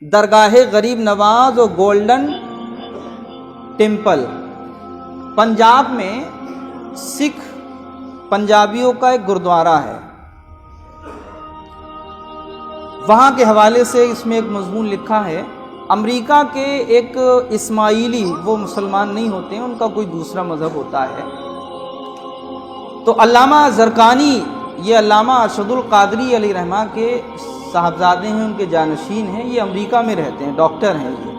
درگاہ غریب نواز اور golden temple, Punjab میں سکھ پنجابیوں کا ایک گردوارہ ہے۔ وہاں کے حوالے سے اس میں ایک مضمون لکھا ہے، امریکہ کے ایک اسماعیلی، وہ مسلمان نہیں ہوتے ہیں، ان کا کوئی دوسرا مذہب ہوتا ہے، تو علامہ زرقانی، یہ علامہ ارشد القادری علیہ رحمہ کے صاحبزادے ہیں، ان کے جانشین ہیں، یہ امریکہ میں رہتے ہیں، ڈاکٹر ہیں یہ۔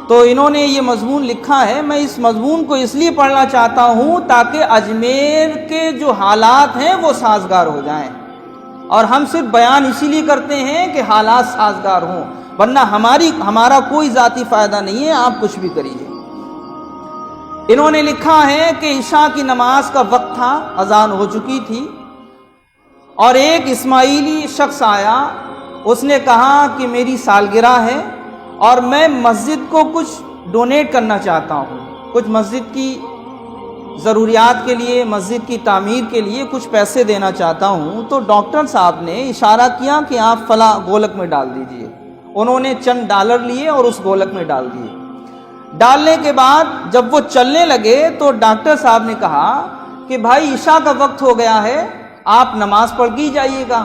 تو انہوں نے یہ مضمون لکھا ہے، میں اس مضمون کو اس لیے پڑھنا چاہتا ہوں تاکہ اجمیر کے جو حالات ہیں وہ سازگار ہو جائیں، اور ہم صرف بیان اسی لیے کرتے ہیں کہ حالات سازگار ہوں، ورنہ ہمارا کوئی ذاتی فائدہ نہیں ہے، آپ کچھ بھی کریے۔ انہوں نے لکھا ہے کہ عشاء کی نماز کا وقت تھا، اذان ہو چکی تھی، اور ایک اسماعیلی شخص آیا، اس نے کہا کہ میری سالگرہ ہے اور میں مسجد کو کچھ ڈونیٹ کرنا چاہتا ہوں، کچھ مسجد کی ضروریات کے لیے، مسجد کی تعمیر کے لیے کچھ پیسے دینا چاہتا ہوں۔ تو ڈاکٹر صاحب نے اشارہ کیا کہ آپ فلاں گولک میں ڈال دیجئے۔ انہوں نے چند ڈالر لیے اور اس گولک میں ڈال دیے۔ ڈالنے کے بعد جب وہ چلنے لگے تو ڈاکٹر صاحب نے کہا کہ بھائی عشاء کا وقت ہو گیا ہے، آپ نماز پڑھ کے جائیے گا۔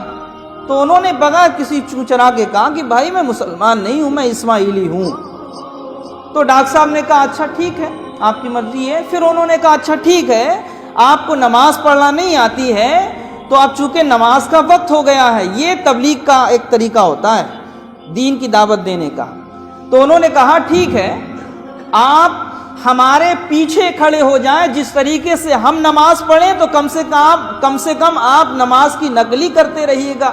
تو انہوں نے بغیر کسی چوچرا کے کہا کہ بھائی میں مسلمان نہیں ہوں، میں اسماعیلی ہوں۔ تو ڈاکٹر صاحب نے کہا اچھا ٹھیک ہے، آپ کی مرضی ہے۔ پھر انہوں نے کہا اچھا ٹھیک ہے، آپ کو نماز پڑھنا نہیں آتی ہے تو اب چونکہ نماز کا وقت ہو گیا ہے، یہ تبلیغ کا ایک طریقہ ہوتا ہے دین کی دعوت دینے کا۔ تو انہوں نے کہا ٹھیک ہے، آپ ہمارے پیچھے کھڑے ہو جائیں، جس طریقے سے ہم نماز پڑھیں تو کم سے کم آپ نماز کی نقلی کرتے رہیے گا۔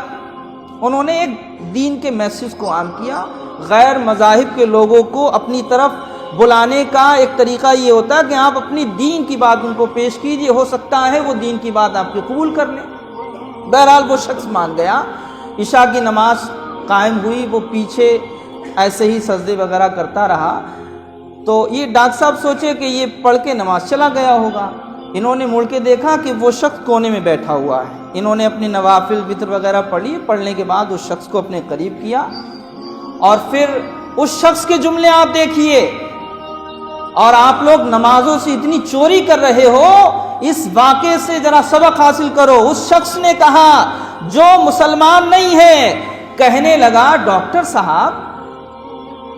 انہوں نے ایک دین کے میسج کو عام کیا۔ غیر مذاہب کے لوگوں کو اپنی طرف بلانے کا ایک طریقہ یہ ہوتا ہے کہ آپ اپنی دین کی بات ان کو پیش کیجئے، ہو سکتا ہے وہ دین کی بات آپ کی قبول کر لیں۔ بہرحال وہ شخص مان گیا، عشاء کی نماز قائم ہوئی، وہ پیچھے ایسے ہی سجدے وغیرہ کرتا رہا۔ تو یہ ڈاکٹر صاحب سوچے کہ یہ پڑھ کے نماز چلا گیا ہوگا۔ انہوں نے مڑ کے دیکھا کہ وہ شخص کونے میں بیٹھا ہوا ہے۔ انہوں نے اپنے نوافل وتر وغیرہ پڑھی، پڑھنے کے بعد اس شخص کو اپنے قریب کیا، اور پھر اس شخص کے جملے آپ دیکھیے، اور آپ لوگ نمازوں سے اتنی چوری کر رہے ہو، اس واقعے سے ذرا سبق حاصل کرو۔ اس شخص نے کہا جو مسلمان نہیں ہے، کہنے لگا ڈاکٹر صاحب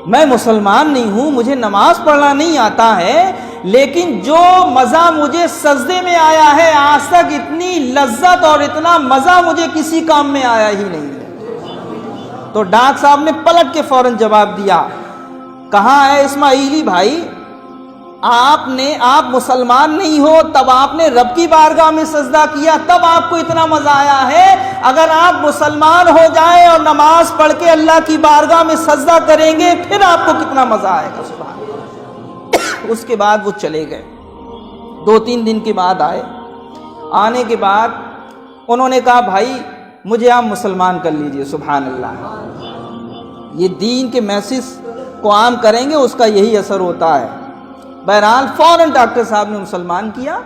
میں مسلمان نہیں ہوں، مجھے نماز پڑھنا نہیں آتا ہے، لیکن جو مزہ مجھے سجدے میں آیا ہے، آج تک اتنی لذت اور اتنا مزہ مجھے کسی کام میں آیا ہی نہیں ہے۔ تو ڈاکٹر صاحب نے پلٹ کے فوراً جواب دیا، کہاں ہے اسماعیلی بھائی، آپ مسلمان نہیں ہو، تب آپ نے رب کی بارگاہ میں سجدہ کیا، تب آپ کو اتنا مزہ آیا ہے۔ اگر آپ مسلمان ہو جائیں اور نماز پڑھ کے اللہ کی بارگاہ میں سجدہ کریں گے، پھر آپ کو کتنا مزہ آئے گا۔ سبحان اللہ۔ اس کے بعد وہ چلے گئے، 2-3 دن کے بعد آئے۔ آنے کے بعد انہوں نے کہا بھائی مجھے آپ مسلمان کر لیجئے۔ سبحان اللہ، یہ دین کے میسج کو عام کریں گے، اس کا یہی اثر ہوتا ہے۔ بہرحال فوراً ڈاکٹر صاحب نے مسلمان کیا،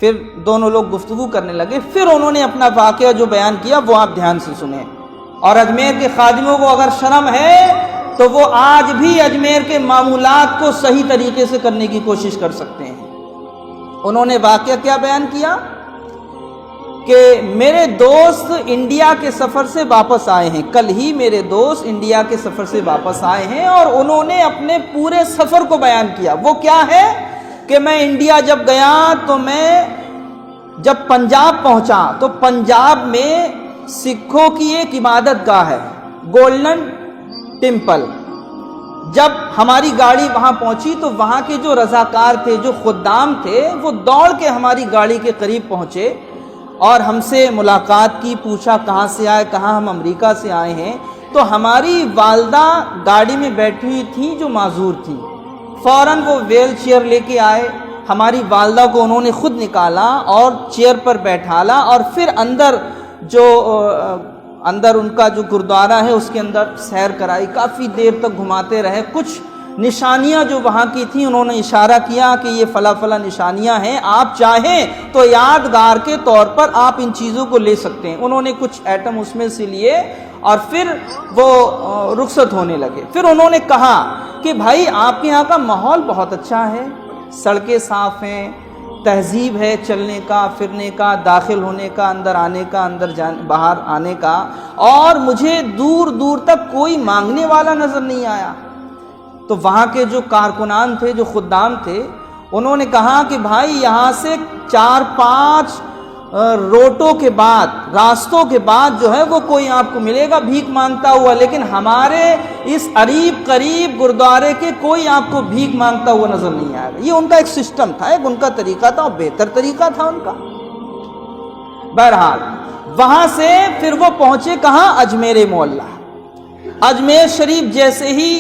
پھر دونوں لوگ گفتگو کرنے لگے۔ پھر انہوں نے اپنا واقعہ جو بیان کیا وہ آپ دھیان سے سنیں، اور اجمیر کے خادموں کو اگر شرم ہے تو وہ آج بھی اجمیر کے معمولات کو صحیح طریقے سے کرنے کی کوشش کر سکتے ہیں۔ انہوں نے واقعہ کیا بیان کیا کہ میرے دوست انڈیا کے سفر سے واپس آئے ہیں، کل ہی میرے دوست انڈیا کے سفر سے واپس آئے ہیں، اور انہوں نے اپنے پورے سفر کو بیان کیا۔ وہ کیا ہے کہ میں انڈیا جب گیا تو میں جب پنجاب پہنچا تو پنجاب میں سکھوں کی ایک عبادت گاہ ہے، گولڈن ٹیمپل۔ جب ہماری گاڑی وہاں پہنچی تو وہاں کے جو رضاکار تھے، جو خدام تھے، وہ دوڑ کے ہماری گاڑی کے قریب پہنچے اور ہم سے ملاقات کی، پوچھا کہاں سے آئے، کہاں ہم امریکہ سے آئے ہیں۔ تو ہماری والدہ گاڑی میں بیٹھی ہوئی تھیں جو معذور تھیں، فوراً وہ ویل چیئر لے کے آئے، ہماری والدہ کو انہوں نے خود نکالا اور چیئر پر بیٹھالا، اور پھر اندر ان کا جو گردوارہ ہے اس کے اندر سیر کرائی، کافی دیر تک گھماتے رہے۔ کچھ نشانیاں جو وہاں کی تھیں انہوں نے اشارہ کیا کہ یہ فلاں فلاں نشانیاں ہیں، آپ چاہیں تو یادگار کے طور پر آپ ان چیزوں کو لے سکتے ہیں۔ انہوں نے کچھ ایٹم اس میں سے لیے اور پھر وہ رخصت ہونے لگے۔ پھر انہوں نے کہا کہ بھائی آپ کے یہاں کا ماحول بہت اچھا ہے، سڑکیں صاف ہیں، تہذیب ہے چلنے کا پھرنے کا، داخل ہونے کا، اندر آنے کا، باہر آنے کا، اور مجھے دور دور تک کوئی مانگنے والا نظر نہیں آیا۔ تو وہاں کے جو کارکنان تھے، جو خدام تھے، انہوں نے کہا کہ بھائی یہاں سے 4-5 روٹوں کے بعد، راستوں کے بعد جو ہے وہ کوئی آپ کو ملے گا بھیک مانگتا ہوا، لیکن ہمارے اس قریب گردوارے کے کوئی آپ کو بھیک مانگتا ہوا نظر نہیں آئے گا۔ یہ ان کا ایک سسٹم تھا، ایک ان کا طریقہ تھا، اور بہتر طریقہ تھا ان کا۔ بہرحال وہاں سے پھر وہ پہنچے کہاں؟ اجمیر معلیٰ۔ اجمیر شریف جیسے ہی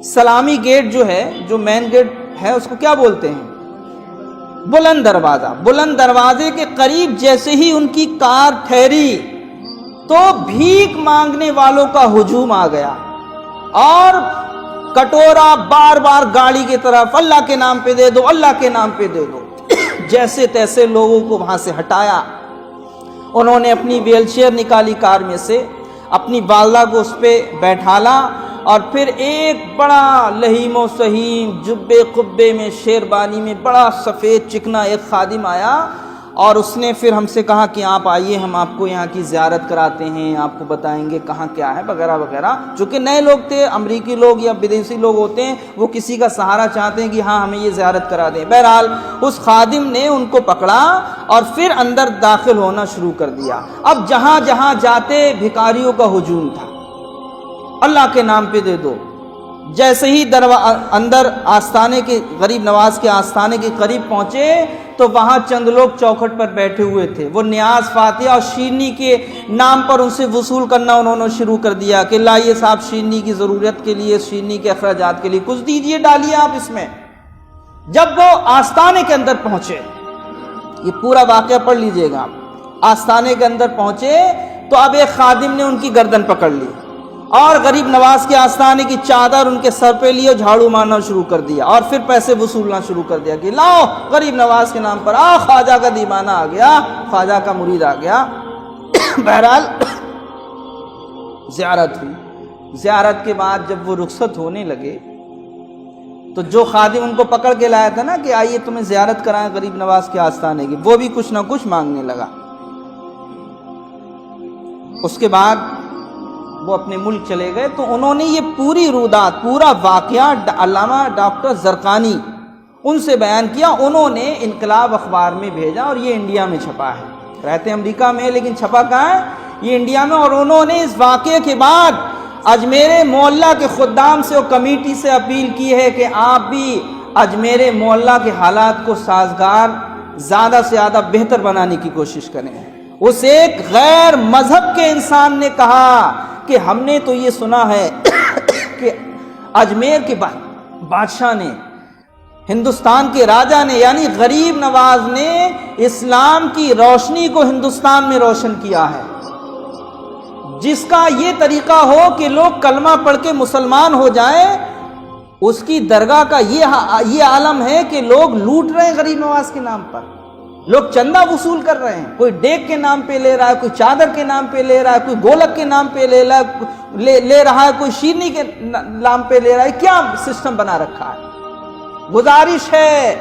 سلامی گیٹ جو ہے، جو مین گیٹ ہے، اس کو کیا بولتے ہیں؟ بلند دروازہ۔ بلند دروازے کے قریب جیسے ہی ان کی کار ٹھہری تو بھیک مانگنے والوں کا ہجوم آ گیا، اور کٹورا بار بار گاڑی کی طرف، اللہ کے نام پہ دے دو، اللہ کے نام پہ دے دو۔ جیسے تیسے لوگوں کو وہاں سے ہٹایا۔ انہوں نے اپنی ویل چیئر نکالی کار میں سے، اپنی والدہ کو اس پہ بیٹھالا، اور پھر ایک بڑا لہیم و سہیم جبے قبے میں، شیربانی میں، بڑا سفید چکنا ایک خادم آیا، اور اس نے پھر ہم سے کہا کہ آپ آئیے، ہم آپ کو یہاں کی زیارت کراتے ہیں، آپ کو بتائیں گے کہاں کیا ہے وغیرہ وغیرہ۔ چونکہ نئے لوگ تھے، امریکی لوگ یا بدیسی لوگ ہوتے ہیں، وہ کسی کا سہارا چاہتے ہیں کہ ہاں ہمیں یہ زیارت کرا دیں۔ بہرحال اس خادم نے ان کو پکڑا اور پھر اندر داخل ہونا شروع کر دیا۔ اب جہاں جہاں جاتے بھکاریوں کا ہجوم تھا، اللہ کے نام پہ دے دو۔ جیسے ہی اندر آستانے کے، غریب نواز کے آستانے کے قریب پہنچے تو وہاں چند لوگ چوکھٹ پر بیٹھے ہوئے تھے، وہ نیاز فاتحہ اور شیرنی کے نام پر ان سے وصول کرنا انہوں نے شروع کر دیا کہ لائیے صاحب شیرنی کی ضرورت کے لیے، شیرنی کے اخراجات کے لیے کچھ دیجیے، ڈالیے آپ اس میں۔ جب وہ آستانے کے اندر پہنچے، یہ پورا واقعہ پڑھ لیجئے گا، آستانے کے اندر پہنچے تو اب ایک خادم نے ان کی گردن پکڑ لی اور غریب نواز کے آستانے کی چادر ان کے سر پہ لی اور جھاڑو مارنا شروع کر دیا، اور پھر پیسے وصولنا شروع کر دیا کہ لاؤ غریب نواز کے نام پر، خواجہ کا دیوانہ آ گیا، خواجہ کا مرید آ گیا۔ بہرحال زیارت ہوئی۔ زیارت کے بعد جب وہ رخصت ہونے لگے تو جو خادم ان کو پکڑ کے لایا تھا نا کہ آئیے تمہیں زیارت کرائیں غریب نواز کے آستانے کی، وہ بھی کچھ نہ کچھ مانگنے لگا۔ اس کے بعد وہ اپنے ملک چلے گئے تو انہوں نے یہ پوری رودات، پورا واقعہ علامہ ڈاکٹر زرقانی ان سے بیان کیا۔ انہوں نے انقلاب اخبار میں بھیجا اور یہ انڈیا میں چھپا ہے، رہتے امریکہ میں لیکن چھپا کہاں ہے؟ یہ انڈیا میں۔ اور انہوں نے اس واقعے کے بعد اجمیر معلیٰ کے خدام سے اور کمیٹی سے اپیل کی ہے کہ آپ بھی اجمیر معلیٰ کے حالات کو سازگار، زیادہ سے زیادہ بہتر بنانے کی کوشش کریں۔ اس ایک غیر مذہب کے انسان نے کہا کہ ہم نے تو یہ سنا ہے کہ اجمیر کے بادشاہ نے، ہندوستان کے راجہ نے، یعنی غریب نواز نے اسلام کی روشنی کو ہندوستان میں روشن کیا ہے، جس کا یہ طریقہ ہو کہ لوگ کلمہ پڑھ کے مسلمان ہو جائیں۔ اس کی درگاہ کا یہ عالم ہے کہ لوگ لوٹ رہے ہیں غریب نواز کے نام پر، لوگ چندہ وصول کر رہے ہیں، کوئی ڈیک کے نام پہ لے رہا ہے، کوئی چادر کے نام پہ لے رہا ہے، کوئی گولک کے نام پہ لے رہا ہے، کوئی شیرنی کے نام پہ لے رہا ہے۔ کیا سسٹم بنا رکھا ہے؟ گزارش ہے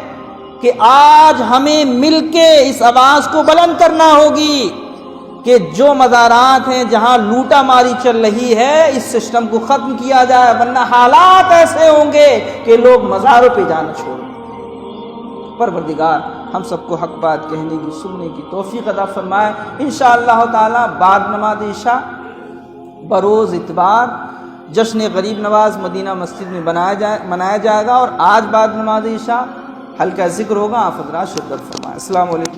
کہ آج ہمیں مل کے اس آواز کو بلند کرنا ہوگی کہ جو مزارات ہیں جہاں لوٹا ماری چل رہی ہے، اس سسٹم کو ختم کیا جائے، ورنہ حالات ایسے ہوں گے کہ لوگ مزاروں پہ جانا چھوڑیں۔ پروردگار ہم سب کو حق بات کہنے کی، سننے کی توفیق عطا فرمائے۔ انشاءاللہ تعالی بعد نماز عشاء بروز اتوار جشن غریب نواز مدینہ مسجد میں منایا جائے گا، اور آج بعد نماز عشاء حلقہ ذکر ہوگا۔ آپ حضرات شرکت فرمائیں۔ السلام علیکم۔